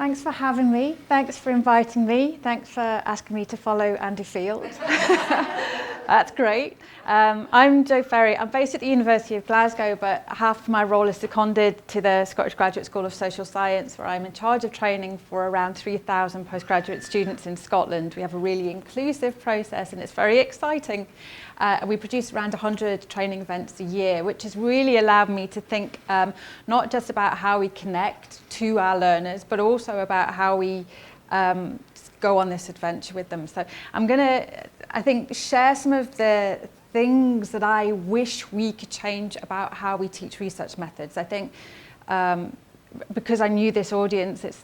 Thanks for having me. Thanks for inviting me. Thanks for asking me to follow Andy Fields. That's great. I'm Jo Ferrie. I'm based at the University of Glasgow, but half of my role is seconded to the Scottish Graduate School of Social Science, where I'm in charge of training for around 3,000 postgraduate students in Scotland. We have a really inclusive process and it's very exciting. We produce around 100 training events a year, which has really allowed me to think not just about how we connect to our learners, but also about how we go on this adventure with them. So I'm going to, I think, share some of the things that I wish we could change about how we teach research methods. I think because I knew this audience, it's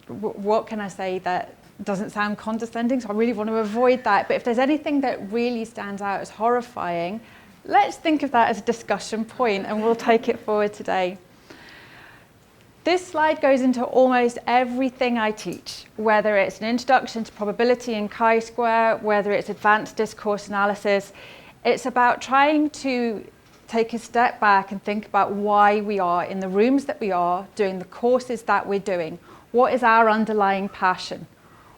what can I say that doesn't sound condescending, so I really want to avoid that. But if there's anything that really stands out as horrifying, let's think of that as a discussion point and we'll take it forward today. This slide goes into almost everything I teach, whether it's an introduction to probability and chi-square, whether it's advanced discourse analysis. It's about trying to take a step back and think about why we are in the rooms that we are, doing the courses that we're doing. What is our underlying passion?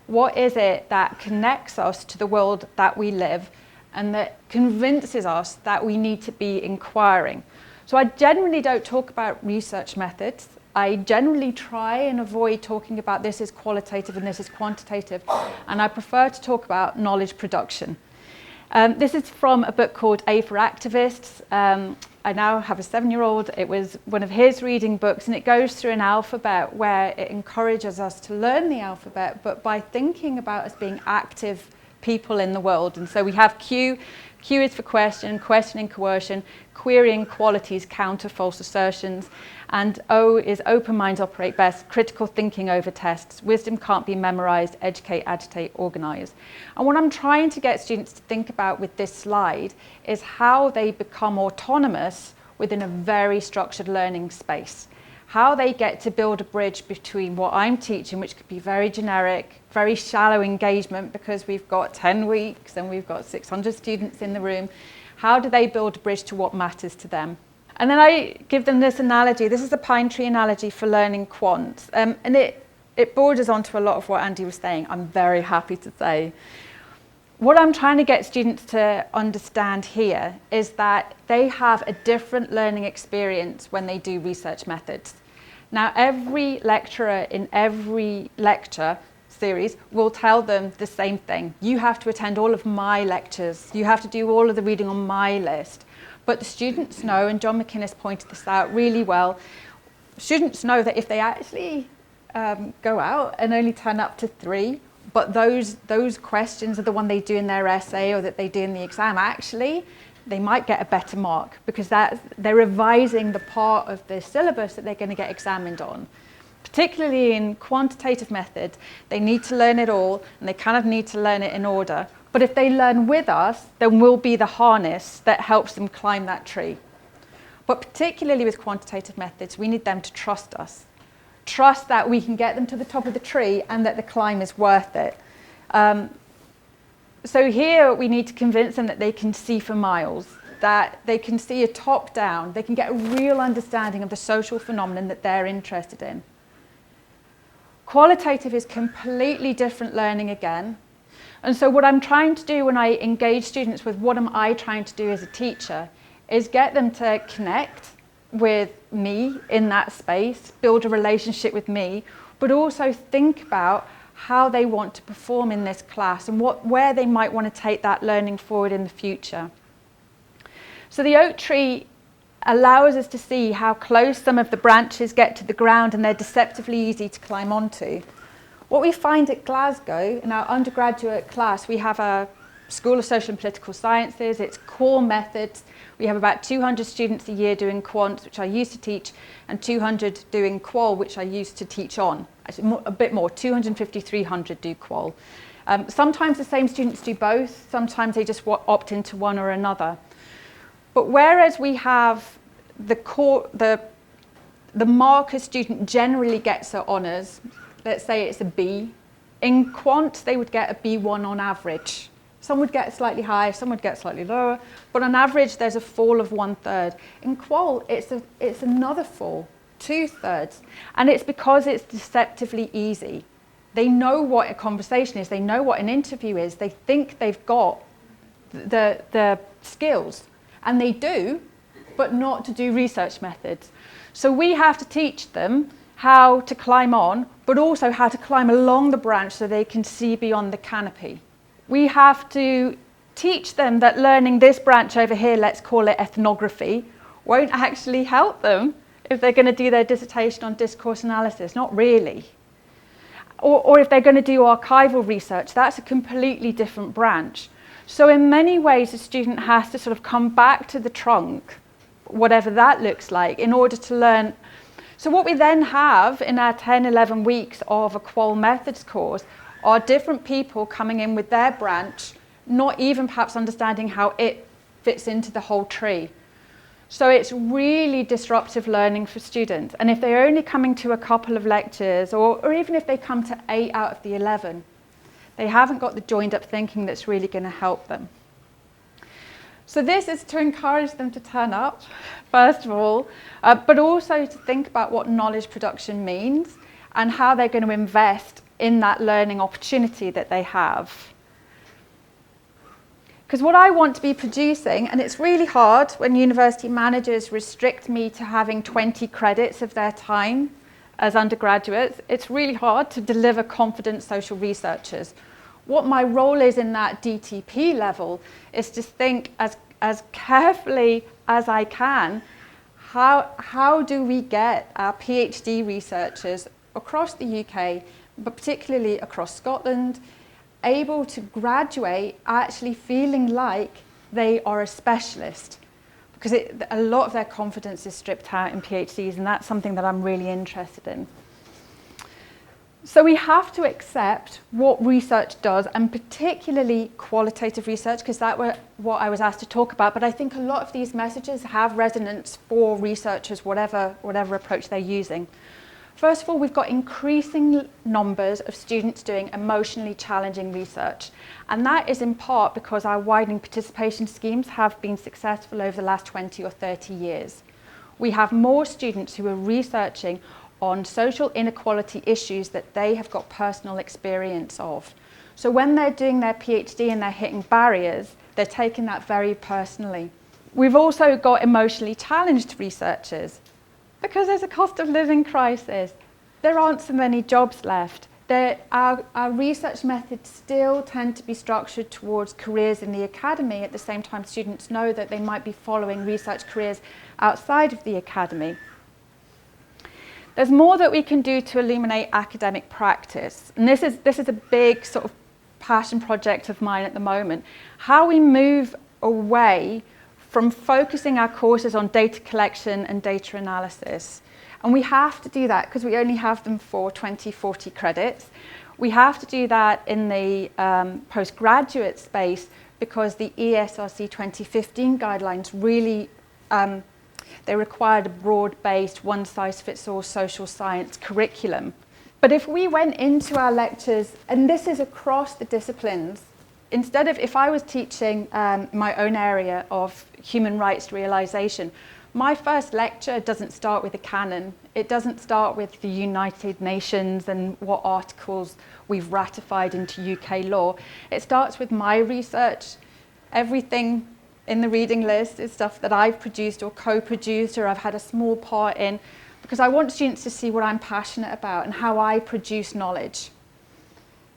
What is it that connects us to the world that we live and that convinces us that we need to be inquiring? So I generally don't talk about research methods. I generally try and avoid talking about this is qualitative and this is quantitative, and I prefer to talk about knowledge production. This is from a book called A for Activists. I now have a 7-year-old. It was one of his reading books, and it goes through an alphabet where it encourages us to learn the alphabet, but by thinking about us being active people in the world. And so we have Q. Q is for question, questioning, coercion, querying qualities, counter false assertions, and O is open minds operate best, critical thinking over tests, wisdom can't be memorized, educate, agitate, organize. And what I'm trying to get students to think about with this slide is how they become autonomous within a very structured learning space. How they get to build a bridge between what I'm teaching, which could be very generic, very shallow engagement because we've got 10 weeks and we've got 600 students in the room. How do they build a bridge to what matters to them? And then I give them this analogy. This is the pine tree analogy for learning quant. And it borders onto a lot of what Andy was saying, I'm very happy to say. What I'm trying to get students to understand here is that they have a different learning experience when they do research methods. Now, every lecturer in every lecture series will tell them the same thing. You have to attend all of my lectures. You have to do all of the reading on my list. But the students know, and John McInnes pointed this out really well, students know that if they actually go out and only turn up to 3, but those questions are the one they do in their essay or that they do in the exam, actually, they might get a better mark because they're revising the part of the syllabus that they're going to get examined on. Particularly in quantitative methods, they need to learn it all and they kind of need to learn it in order. But if they learn with us, then we'll be the harness that helps them climb that tree. But particularly with quantitative methods, we need them to trust us. Trust that we can get them to the top of the tree and that the climb is worth it. So here we need to convince them that they can see for miles, that they can see a top down, they can get a real understanding of the social phenomenon that they're interested in. Qualitative is completely different learning again. And so what I'm trying to do when I engage students with what am I trying to do as a teacher is get them to connect with me in that space, build a relationship with me, but also think about how they want to perform in this class and where they might want to take that learning forward in the future. So the oak tree allows us to see how close some of the branches get to the ground and they're deceptively easy to climb onto. What we find at Glasgow, in our undergraduate class, we have a School of Social and Political Sciences, it's core methods. We have about 200 students a year doing quant, which I used to teach, and 200 doing qual, which I used to teach on. Actually, a bit more, 250, 300 do qual. Sometimes the same students do both, sometimes they just opt into one or another. But whereas we have the mark a student generally gets at honours, let's say it's a B, in quant they would get a B1 on average. Some would get slightly higher, some would get slightly lower, but on average there's a fall of 1/3. In qual it's another fall, 2/3. And it's because it's deceptively easy. They know what a conversation is, they know what an interview is, they think they've got the skills, and they do, but not to do research methods. So we have to teach them how to climb on, but also how to climb along the branch so they can see beyond the canopy. We have to teach them that learning this branch over here, let's call it ethnography, won't actually help them if they're going to do their dissertation on discourse analysis, not really. Or if they're going to do archival research, that's a completely different branch. So in many ways, a student has to sort of come back to the trunk, whatever that looks like, in order to learn. So what we then have in our 10, 11 weeks of a qual methods course are different people coming in with their branch, not even perhaps understanding how it fits into the whole tree. So it's really disruptive learning for students. And if they're only coming to a couple of lectures, or even if they come to 8 out of the 11, they haven't got the joined up thinking that's really going to help them. So this is to encourage them to turn up, first of all, but also to think about what knowledge production means and how they're going to invest in that learning opportunity that they have. Because what I want to be producing, and it's really hard when university managers restrict me to having 20 credits of their time as undergraduates, it's really hard to deliver confident social researchers. What my role is in that DTP level is to think as carefully as I can, how do we get our PhD researchers across the UK, but particularly across Scotland, able to graduate actually feeling like they are a specialist, because a lot of their confidence is stripped out in PhDs, and that's something that I'm really interested in. So we have to accept what research does, and particularly qualitative research, because that was what I was asked to talk about, but I think a lot of these messages have resonance for researchers, whatever approach they're using. First of all, we've got increasing numbers of students doing emotionally challenging research. And that is in part because our widening participation schemes have been successful over the last 20 or 30 years. We have more students who are researching on social inequality issues that they have got personal experience of. So when they're doing their PhD and they're hitting barriers, they're taking that very personally. We've also got emotionally challenged researchers. Because there's a cost of living crisis, there aren't so many jobs left. Our research methods still tend to be structured towards careers in the academy. At the same time, students know that they might be following research careers outside of the academy. There's more that we can do to illuminate academic practice. And this is a big sort of passion project of mine at the moment. How we move away from focusing our courses on data collection and data analysis. And we have to do that because we only have them for 20, 40 credits. We have to do that in the postgraduate space because the ESRC 2015 guidelines really, they required a broad-based, one-size-fits-all social science curriculum. But if we went into our lectures, and this is across the disciplines, instead of, if I was teaching my own area of human rights realization, my first lecture doesn't start with a canon. It doesn't start with the United Nations and what articles we've ratified into UK law. It starts with my research. Everything in the reading list is stuff that I've produced or co-produced or I've had a small part in, because I want students to see what I'm passionate about and how I produce knowledge,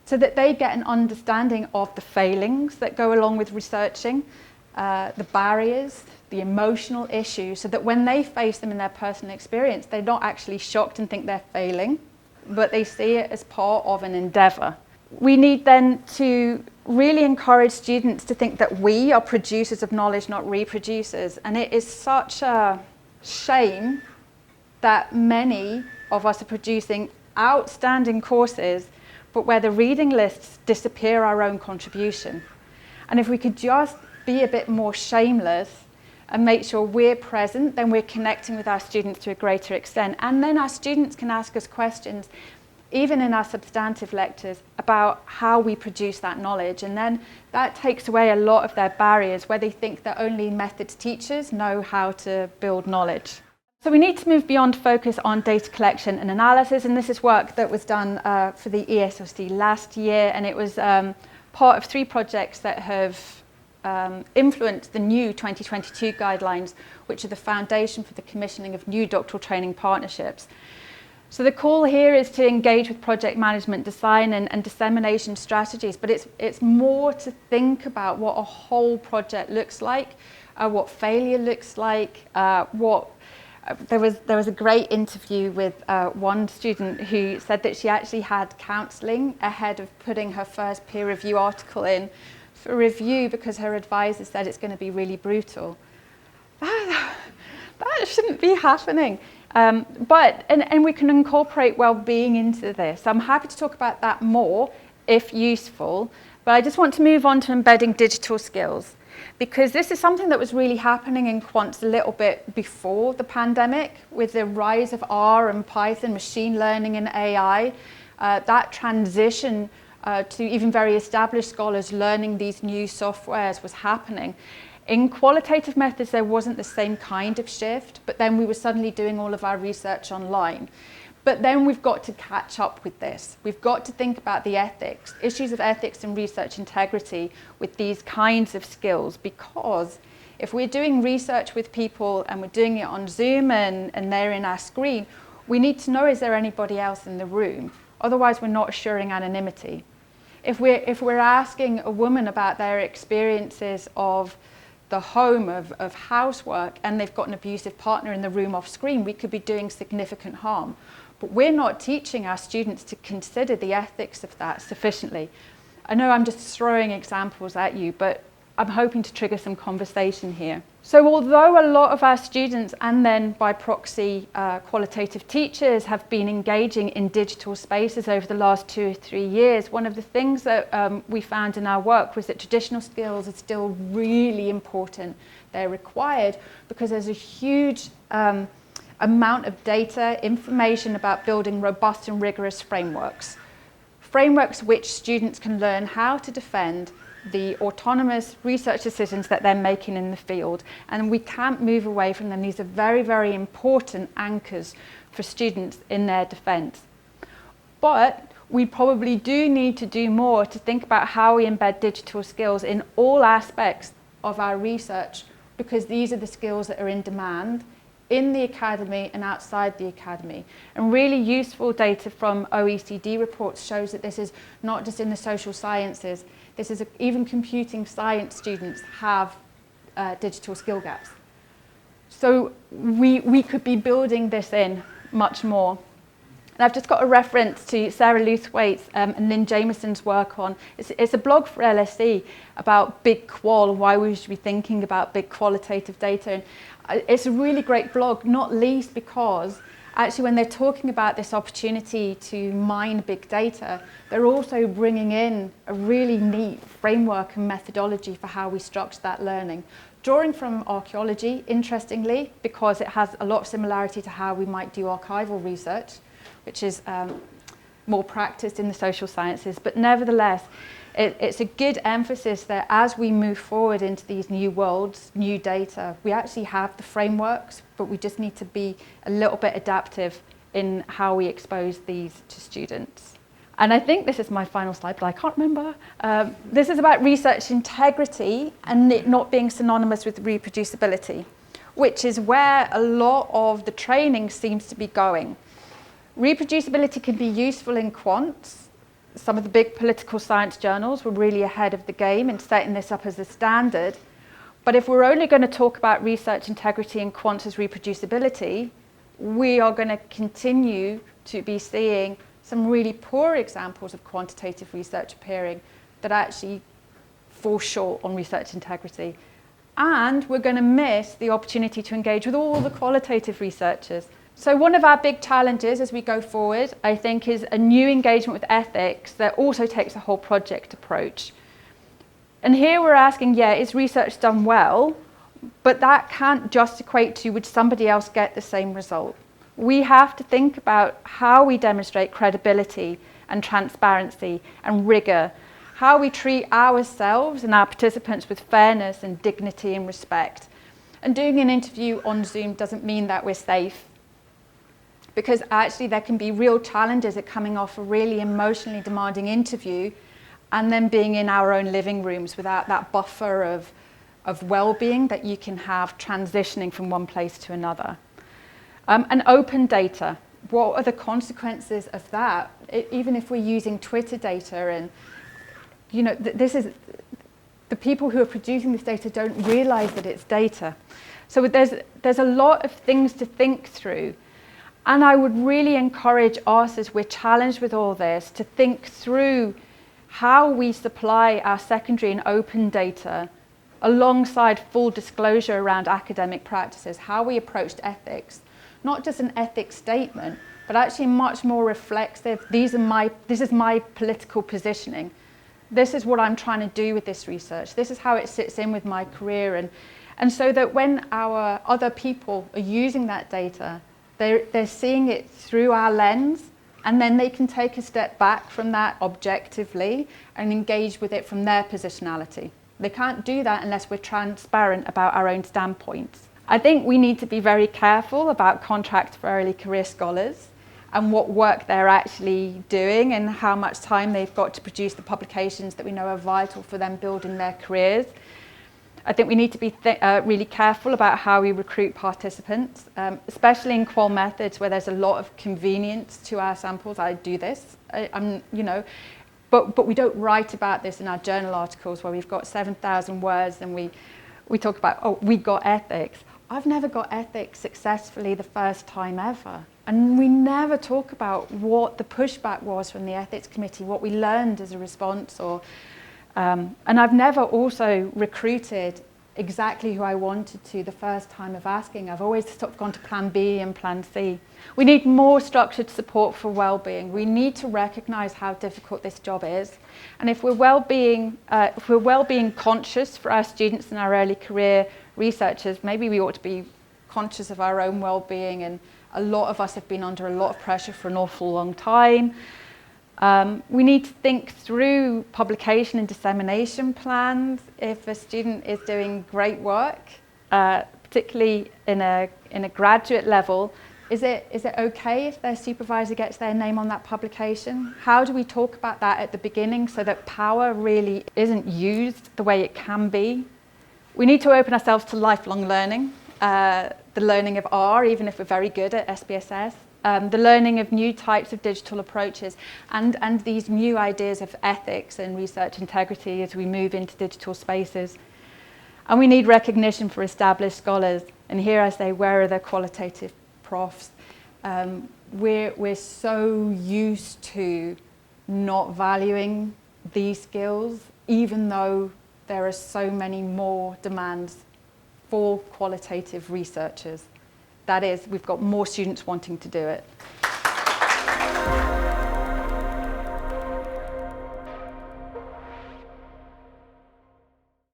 so that they get an understanding of the failings that go along with researching, the barriers, the emotional issues, so that when they face them in their personal experience, they're not actually shocked and think they're failing, but they see it as part of an endeavour. We need then to really encourage students to think that we are producers of knowledge, not reproducers. And it is such a shame that many of us are producing outstanding courses, but where the reading lists disappear our own contribution. And if we could just be a bit more shameless and make sure we're present, then we're connecting with our students to a greater extent. And then our students can ask us questions, even in our substantive lectures, about how we produce that knowledge. And then that takes away a lot of their barriers, where they think that only methods teachers know how to build knowledge. So we need to move beyond focus on data collection and analysis, and this is work that was done for the ESOC last year, and it was part of 3 projects that have influenced the new 2022 guidelines, which are the foundation for the commissioning of new doctoral training partnerships. So the call here is to engage with project management, design and dissemination strategies, but it's more to think about what a whole project looks like, what failure looks like, There was a great interview with one student who said that she actually had counselling ahead of putting her first peer review article in for review because her advisor said it's going to be really brutal. That shouldn't be happening. But we can incorporate well-being into this. I'm happy to talk about that more if useful, but I just want to move on to embedding digital skills, because this is something that was really happening in quants a little bit before the pandemic with the rise of R and Python, machine learning and AI. That transition to even very established scholars learning these new softwares was happening. In qualitative methods, there wasn't the same kind of shift, but then we were suddenly doing all of our research online. But then we've got to catch up with this. We've got to think about the ethics, issues of ethics and research integrity with these kinds of skills, because if we're doing research with people and we're doing it on Zoom and they're in our screen, we need to know, is there anybody else in the room? Otherwise, we're not assuring anonymity. If we're asking a woman about their experiences of the home, of housework, and they've got an abusive partner in the room off screen, we could be doing significant harm. But we're not teaching our students to consider the ethics of that sufficiently. I know I'm just throwing examples at you, but I'm hoping to trigger some conversation here. So although a lot of our students, and then by proxy qualitative teachers, have been engaging in digital spaces over the last 2 or 3 years, one of the things that we found in our work was that traditional skills are still really important. They're required because there's a huge amount of data, information about building robust and rigorous frameworks. Frameworks which students can learn how to defend the autonomous research decisions that they're making in the field. And we can't move away from them. These are very, very important anchors for students in their defense. But we probably do need to do more to think about how we embed digital skills in all aspects of our research, because these are the skills that are in demand in the academy and outside the academy. And really useful data from OECD reports shows that this is not just in the social sciences. This is even computing science students have digital skill gaps. So we could be building this in much more. And I've just got a reference to Sarah Luthwaite's and Lynn Jameson's work on, it's a blog for LSE about big qual, why we should be thinking about big qualitative data. And it's a really great blog, not least because actually when they're talking about this opportunity to mine big data, they're also bringing in a really neat framework and methodology for how we structure that learning. Drawing from archaeology, interestingly, because it has a lot of similarity to how we might do archival research, which is more practiced in the social sciences. But nevertheless, it's a good emphasis that as we move forward into these new worlds, new data, we actually have the frameworks, but we just need to be a little bit adaptive in how we expose these to students. And I think this is my final slide, but I can't remember. This is about research integrity and it not being synonymous with reproducibility, which is where a lot of the training seems to be going. Reproducibility can be useful in quants. Some of the big political science journals were really ahead of the game in setting this up as a standard. But if we're only going to talk about research integrity and quants as reproducibility, we are going to continue to be seeing some really poor examples of quantitative research appearing that actually fall short on research integrity. And we're going to miss the opportunity to engage with all the qualitative researchers. So one of our big challenges as we go forward, I think, is a new engagement with ethics that also takes a whole project approach. And here we're asking, is research done well? But that can't just equate to would somebody else get the same result. We have to think about how we demonstrate credibility and transparency and rigor, how we treat ourselves and our participants with fairness and dignity and respect. And doing an interview on Zoom doesn't mean that we're safe, because actually there can be real challenges at coming off a really emotionally demanding interview and then being in our own living rooms without that buffer of well-being that you can have transitioning from one place to another. And open data, what are the consequences of that? Even if we're using Twitter data, and this is, the people who are producing this data don't realize that it's data. So there's a lot of things to think through. And I would really encourage us, as we're challenged with all this, to think through how we supply our secondary and open data alongside full disclosure around academic practices, how we approached ethics, not just an ethics statement, but actually much more reflexive. This is my political positioning. This is what I'm trying to do with this research. This is how it sits in with my career. And so that when our other people are using that data, they're seeing it through our lens, and then they can take a step back from that objectively and engage with it from their positionality. They can't do that unless we're transparent about our own standpoints. I think we need to be very careful about contracts for early career scholars and what work they're actually doing and how much time they've got to produce the publications that we know are vital for them building their careers. I think we need to be really careful about how we recruit participants, especially in qual methods where there's a lot of convenience to our samples. I do this, but we don't write about this in our journal articles where we've got 7,000 words and we talk about, oh, we got ethics. I've never got ethics successfully the first time ever. And we never talk about what the pushback was from the ethics committee, what we learned as a response, and I've never also recruited exactly who I wanted to the first time of asking. I've always sort of gone to plan B and plan C. We need more structured support for well-being. We need to recognise how difficult this job is. And if we're well-being conscious for our students and our early career researchers, maybe we ought to be conscious of our own well-being. And a lot of us have been under a lot of pressure for an awful long time. We need to think through publication and dissemination plans. If a student is doing great work, particularly in a graduate level, is it okay if their supervisor gets their name on that publication? How do we talk about that at the beginning so that power really isn't used the way it can be? We need to open ourselves to lifelong learning, the learning of R, even if we're very good at SPSS. The learning of new types of digital approaches and these new ideas of ethics and research integrity as we move into digital spaces. And we need recognition for established scholars. And here I say, where are the qualitative profs? We're so used to not valuing these skills, even though there are so many more demands for qualitative researchers. That is, we've got more students wanting to do it.